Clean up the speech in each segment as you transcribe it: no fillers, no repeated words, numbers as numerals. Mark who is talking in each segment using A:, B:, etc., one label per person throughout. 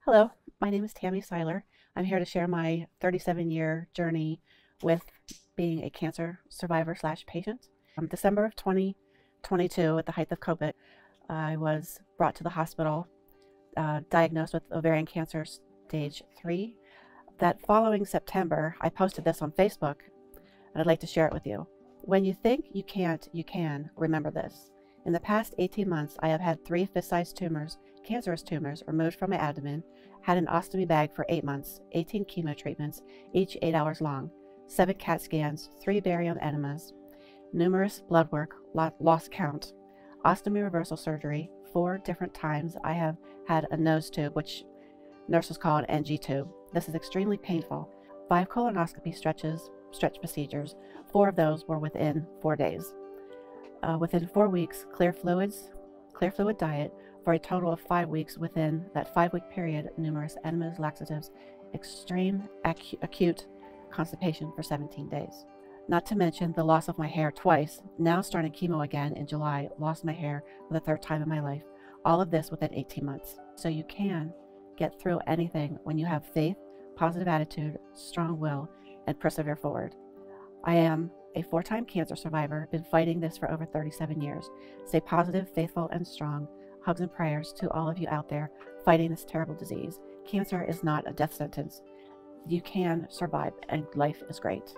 A: Hello, my name is Tammy Seiler. I'm here to share my 37-year journey with being a cancer survivor slash patient. December of 2022, at the height of COVID, I was brought to the hospital, diagnosed with ovarian cancer stage 3. That following September, I posted this on Facebook, and I'd like to share it with you. When you think you can't, you can. Remember this. In the past 18 months, I have had 3 fist-sized tumors, cancerous tumors, removed from my abdomen, had an ostomy bag for 8 months, 18 chemo treatments, each 8 hours long, 7 CAT scans, 3 barium enemas, numerous blood work, lost count, ostomy reversal surgery, 4 different times. I have had a nose tube, which nurses call an NG tube. This is extremely painful. 5 colonoscopy stretch procedures. 4 of those were within 4 days. Within 4 weeks, clear fluid diet for a total of 5 weeks. Within that 5-week period, numerous enemas, laxatives, extreme acute constipation for 17 days. Not to mention the loss of my hair twice, now starting chemo again in July, lost my hair for the 3rd time in my life. All of this within 18 months. So you can get through anything when you have faith, positive attitude, strong will, and persevere forward. I am a 4-time cancer survivor, been fighting this for over 37 years. Stay positive, faithful, and strong. Hugs and prayers to all of you out there fighting this terrible disease. Cancer is not a death sentence. You can survive, and life is great.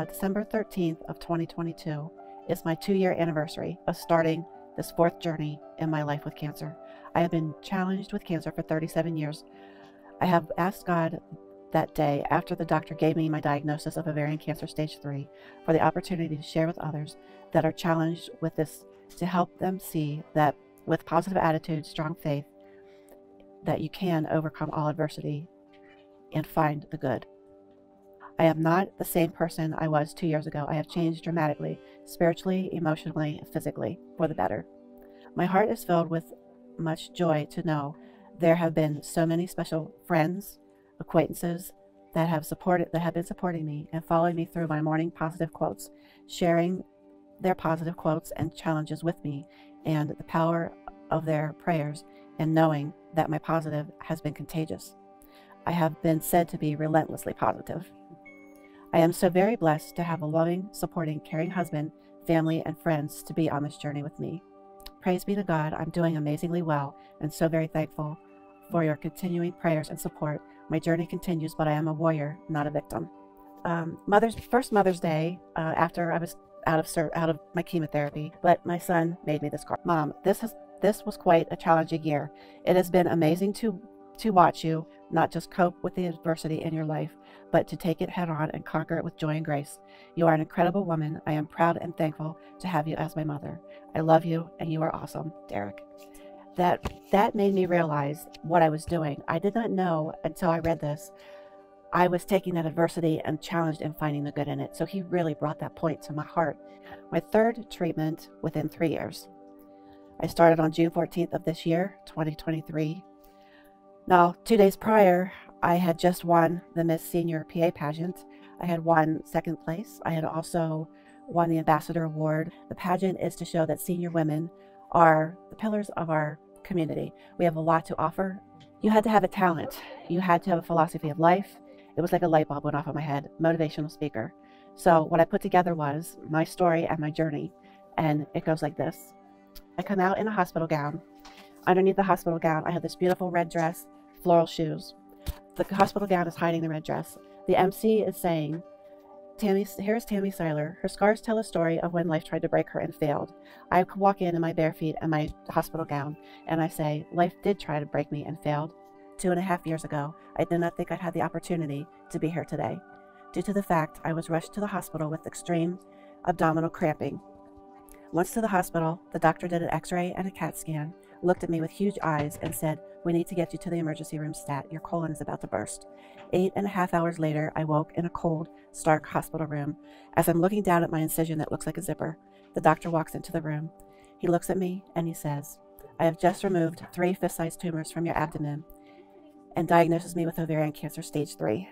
A: December 13th of 2022 is my 2-year anniversary of starting this 4th journey in my life with cancer. I have been challenged with cancer for 37 years. I have asked God that day, after the doctor gave me my diagnosis of ovarian cancer stage 3, for the opportunity to share with others that are challenged with this, to help them see that with positive attitude, strong faith, that you can overcome all adversity and find the good. I am not the same person I was 2 years ago. I have changed dramatically, spiritually, emotionally, physically, for the better. My heart is filled with much joy to know there have been so many special friends, acquaintances that have been supporting me and following me through my morning positive quotes, sharing their positive quotes and challenges with me, and the power of their prayers, and knowing that my positive has been contagious. I have been said to be relentlessly positive. I am so very blessed to have a loving, supporting, caring husband, family, and friends to be on this journey with me. Praise be to God, I'm doing amazingly well, and so very thankful for your continuing prayers and support. My journey continues, but I am a warrior, not a victim. First Mother's Day, after I was out of my chemotherapy, but my son made me this card. Mom, this was quite a challenging year. It has been amazing to watch you not just cope with the adversity in your life, but to take it head on and conquer it with joy and grace. You are an incredible woman. I am proud and thankful to have you as my mother. I love you, and you are awesome, Derek. That made me realize what I was doing. I did not know until I read this. I was taking that adversity and challenged and finding the good in it. So he really brought that point to my heart. My 3rd treatment within 3 years. I started on June 14th of this year, 2023. Now, 2 days prior, I had just won the Miss Senior PA pageant. I had won 2nd place. I had also won the Ambassador Award. The pageant is to show that senior women are the pillars of our community. We have a lot to offer. You had to have a talent. You had to have a philosophy of life. It was like a light bulb went off in my head. Motivational speaker. So what I put together was my story and my journey. And it goes like this. I come out in a hospital gown. Underneath the hospital gown, I have this beautiful red dress, floral shoes. The hospital gown is hiding the red dress. The MC is saying, here's Tammy Seiler. Her scars tell a story of when life tried to break her and failed. I walk in my bare feet and my hospital gown, and I say, life did try to break me and failed. 2.5 years ago, I did not think I'd have the opportunity to be here today, due to the fact I was rushed to the hospital with extreme abdominal cramping. Once to the hospital, the doctor did an x-ray and a CAT scan, looked at me with huge eyes and said, we need to get you to the emergency room stat. Your colon is about to burst. 8.5 hours later, I woke in a cold, stark hospital room. As I'm looking down at my incision that looks like a zipper, the doctor walks into the room. He looks at me and he says, I have just removed 3 fist-sized tumors from your abdomen, and diagnoses me with ovarian cancer stage 3.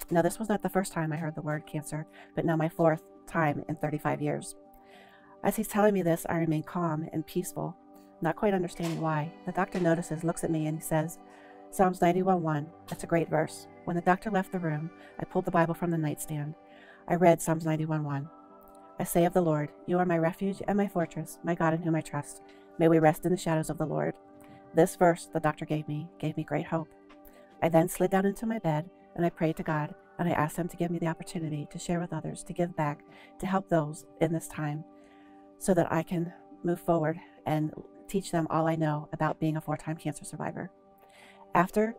A: Now, this was not the first time I heard the word cancer, but now my 4th time in 35 years. As he's telling me this, I remain calm and peaceful, not quite understanding why. The doctor notices, looks at me, and he says, Psalms 91:1. That's a great verse. When the doctor left the room, I pulled the Bible from the nightstand. I read Psalms 91:1. I say of the Lord, you are my refuge and my fortress, my God in whom I trust. May we rest in the shadows of the Lord. This verse the doctor gave me great hope. I then slid down into my bed and I prayed to God, and I asked him to give me the opportunity to share with others, to give back, to help those in this time, so that I can move forward and teach them all I know about being a 4-time cancer survivor. After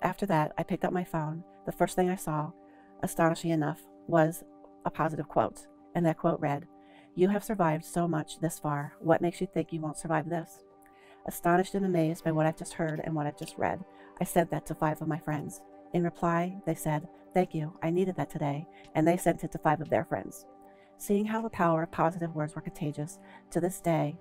A: that, I picked up my phone. The first thing I saw, astonishing enough, was a positive quote. And that quote read, "You have survived so much this far. What makes you think you won't survive this?" Astonished and amazed by what I've just heard and what I've just read, I sent that to 5 of my friends. In reply, they said, "Thank you, I needed that today," and they sent it to 5 of their friends. Seeing how the power of positive words were contagious, to this day,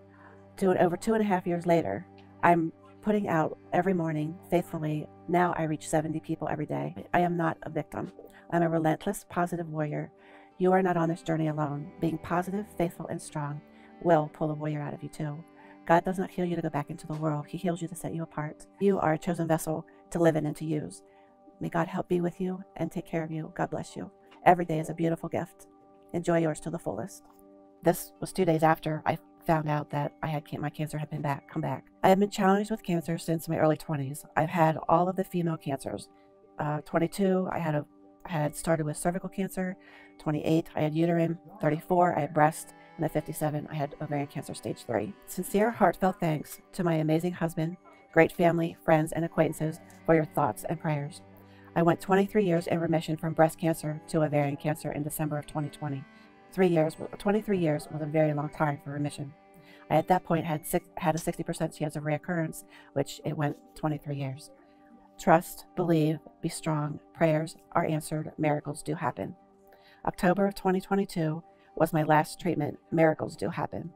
A: over 2.5 years later, I'm putting out every morning faithfully. Now I reach 70 people every day. I am not a victim. I'm a relentless, positive warrior. You are not on this journey alone. Being positive, faithful, and strong will pull the warrior out of you too. God does not heal you to go back into the world. He heals you to set you apart. You are a chosen vessel to live in and to use. May God help be with you and take care of you. God bless you. Every day is a beautiful gift. Enjoy yours to the fullest. This was 2 days after I found out that my cancer had come back. I have been challenged with cancer since my early 20s. I've had all of the female cancers. 22, I had started with cervical cancer. 28, I had uterine. 34, I had breast. And at 57, I had ovarian cancer stage 3. Sincere, heartfelt thanks to my amazing husband, great family, friends, and acquaintances for your thoughts and prayers. I went 23 years in remission from breast cancer to ovarian cancer in December of 2020. 23 years was a very long time for remission. I at that point had a 60% chance of reoccurrence, which it went 23 years. Trust, believe, be strong. Prayers are answered. Miracles do happen. October of 2022 was my last treatment. Miracles do happen.